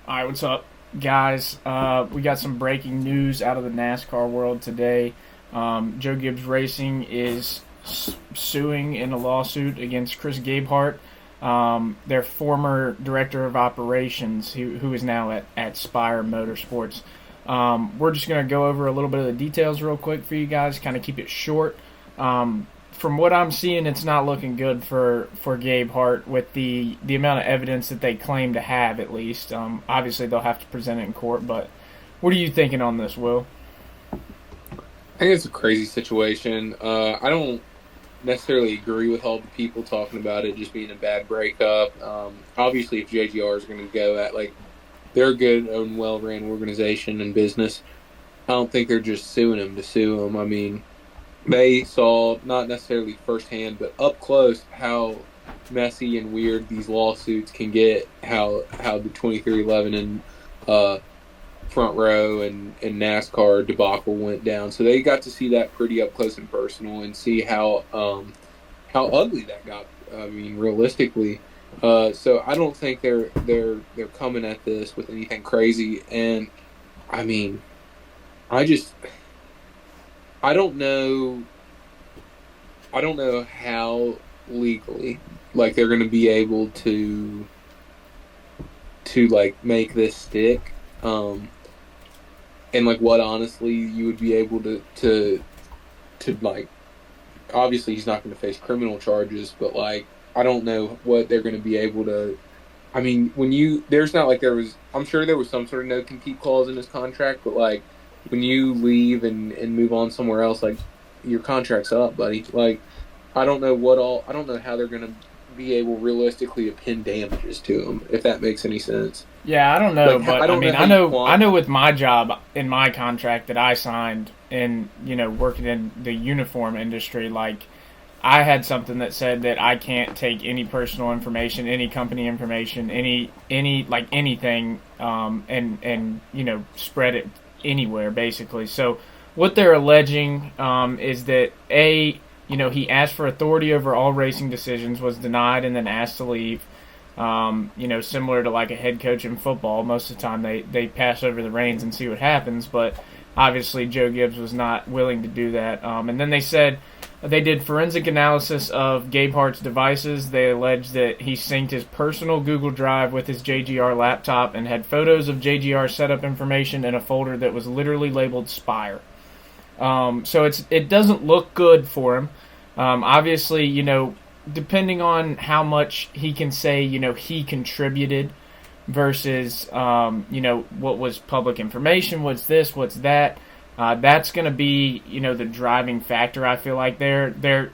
All right, what's up, guys? We got some breaking news out of the NASCAR world today. Joe Gibbs Racing is suing in a lawsuit against Chris Gabehart, their former director of operations, who is now at Spire Motorsports. We're just going to go over a little bit of the details real quick for you guys, kind of keep it short. From what I'm seeing, it's not looking good for Gabehart with the amount of evidence that they claim to have, at least. Obviously, they'll have to present it in court, but what are you thinking on this, Will? I think it's a crazy situation. I don't necessarily agree with all the people talking about it just being a bad breakup. Obviously, if JGR is going to go at, they're a good and well-ran organization and business. I don't think they're just suing him to sue him. I mean, they saw, not necessarily firsthand, but up close, how messy and weird these lawsuits can get, how the 2311 and front row and NASCAR debacle went down. So they got to see that pretty up close and personal and see how ugly that got. I mean, realistically. So I don't think they're coming at this with anything crazy. And I mean, I don't know. I don't know how legally they're going to be able to make this stick. And what honestly you would be able to obviously he's not going to face criminal charges, but I don't know what they're going to be able to. I mean, there's not there was, I'm sure there was some sort of no compete clause in his contract, but when you leave and move on somewhere else, your contract's up, buddy. I don't know how they're going to be able realistically to pin damages to him, if that makes any sense. Yeah, I don't know, but I know with my job in my contract that I signed and working in the uniform industry, I had something that said that I can't take any personal information, any company information, any anything, and spread it anywhere basically. So what they're alleging is that he asked for authority over all racing decisions, was denied, and then asked to leave. Similar to a head coach in football, most of the time they pass over the reins and see what happens, but obviously Joe Gibbs was not willing to do that. And then they said they did forensic analysis of Gabehart's devices. They alleged that he synced his personal Google Drive with his JGR laptop and had photos of JGR setup information in a folder that was literally labeled Spire. So it doesn't look good for him. Obviously, depending on how much he can say, he contributed versus, what was public information, what's this, what's that, that's going to be, the driving factor, I feel like. I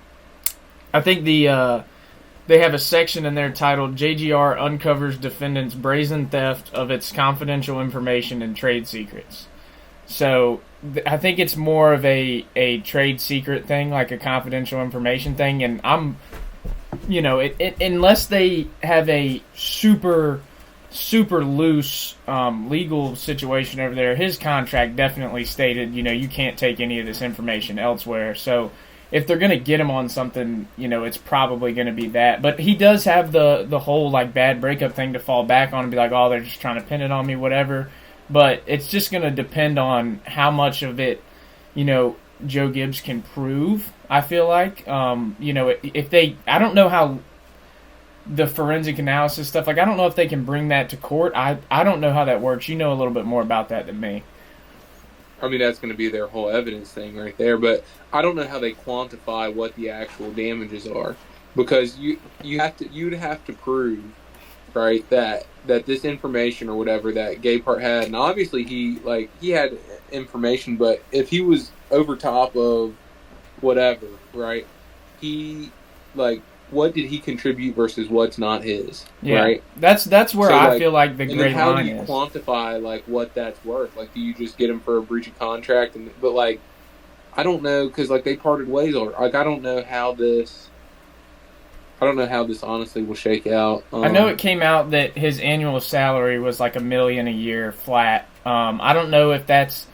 think they have a section in there titled JGR Uncovers Defendant's Brazen Theft of Its Confidential Information and Trade Secrets. So I think it's more of a trade secret thing, like a confidential information thing, and unless they have a super loose legal situation over there, his contract definitely stated, you can't take any of this information elsewhere. So if they're going to get him on something, it's probably going to be that. But he does have the whole bad breakup thing to fall back on and be like, oh, they're just trying to pin it on me, whatever. But it's just going to depend on how much of it, Joe Gibbs can prove, I feel like. I don't know how the forensic analysis stuff, I don't know if they can bring that to court. I don't know how that works. You know a little bit more about that than me. I mean, that's going to be their whole evidence thing right there, but I don't know how they quantify what the actual damages are, because you'd have to prove, right, that this information or whatever that Gabehart had, and obviously he had information, but if he was over top of whatever, right, he what did he contribute versus what's not his, yeah, right? That's where I feel like the gray line is. How do you quantify what that's worth? Do you just get him for a breach of contract? But I don't know, because they parted ways, or I don't know how this honestly will shake out. I know it came out that his annual salary was $1 million a year flat. I don't know if that's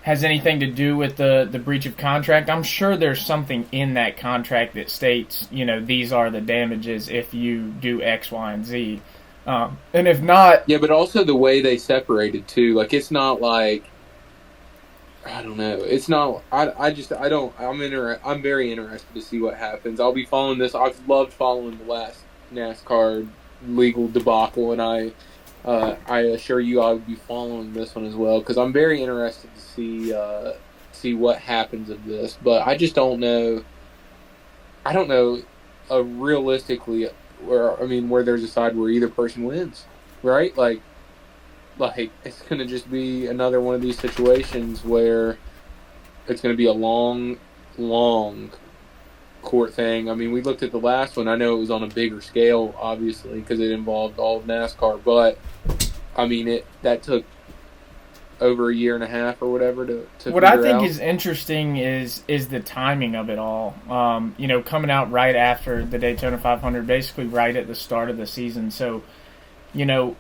has anything to do with the breach of contract. I'm sure there's something in that contract that states, these are the damages if you do X, Y, and Z. And if not, yeah, but also the way they separated too. Like it's not like I don't know. It's not. I don't. I'm very interested to see what happens. I'll be following this. I've loved following the last NASCAR legal debacle, and I assure you, I'll be following this one as well because I'm very interested to see what happens of this. But I just don't know. I don't know. Realistically, where there's a side where either person wins, right? Like it's going to just be another one of these situations where it's going to be a long, long court thing. I mean, we looked at the last one. I know it was on a bigger scale, obviously, because it involved all of NASCAR. But I mean, that took over a year and a half or whatever to what I figure think out. is interesting is the timing of it all. Coming out right after the Daytona 500, basically right at the start of the season. So, you know,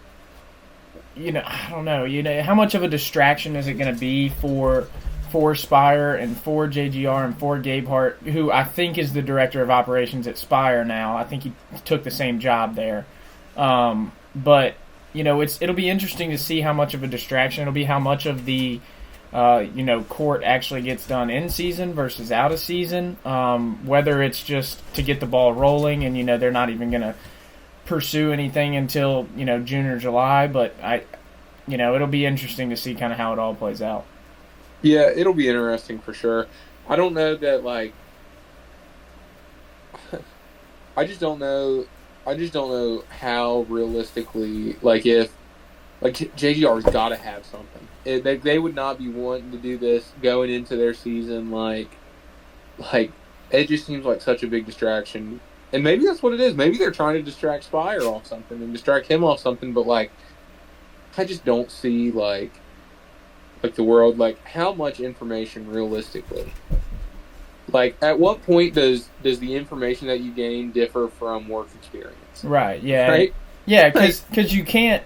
I don't know. How much of a distraction is it going to be for Spire and for JGR and for Gabehart, who I think is the director of operations at Spire now. I think he took the same job there. But it'll be interesting to see how much of a distraction it'll be, how much of the court actually gets done in season versus out of season. Whether it's just to get the ball rolling and they're not even going to pursue anything until June or July, but it'll be interesting to see kind of how it all plays out. Yeah, it'll be interesting for sure. I don't know that I just don't know. I just don't know how realistically, if JGR's got to have something. They would not be wanting to do this going into their season. Like it just seems like such a big distraction. And maybe that's what it is. Maybe they're trying to distract Spire off something and distract him off something. But I just don't see the world, how much information realistically? At what point does the information that you gain differ from work experience? Right. Yeah. Right. Yeah. Because you can't.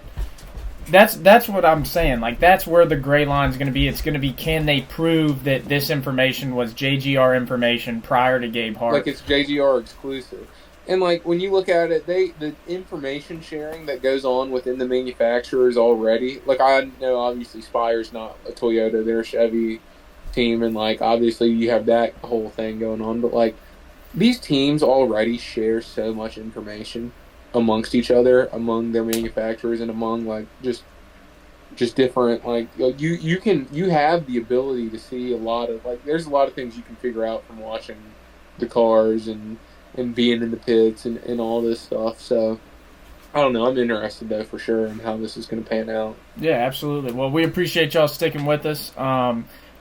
That's what I'm saying. That's where the gray line is going to be. It's going to be, can they prove that this information was JGR information prior to Gabehart? It's JGR exclusive. And when you look at it, the information sharing that goes on within the manufacturers already. I know obviously Spire's not a Toyota, they're a Chevy team, and obviously you have that whole thing going on. But these teams already share so much information amongst each other, among their manufacturers, and among just different you have the ability to see a lot of there's a lot of things you can figure out from watching the cars and being in the pits and all this stuff. So I don't know. I'm interested though for sure in how this is going to pan out. Yeah, absolutely. Well, we appreciate y'all sticking with us.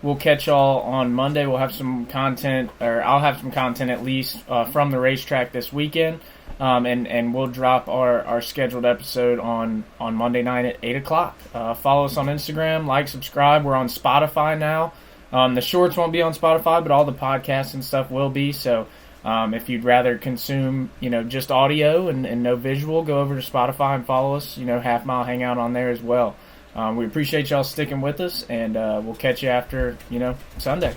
We'll catch y'all on Monday. We'll have some content, or I'll have some content at least from the racetrack this weekend. And we'll drop our scheduled episode on Monday night at 8 o'clock. Follow us on Instagram, subscribe. We're on Spotify now. The shorts won't be on Spotify, but all the podcasts and stuff will be. So if you'd rather consume, just audio and no visual, go over to Spotify and follow us, Half Mile Hangout on there as well. We appreciate y'all sticking with us, and we'll catch you after, Sunday.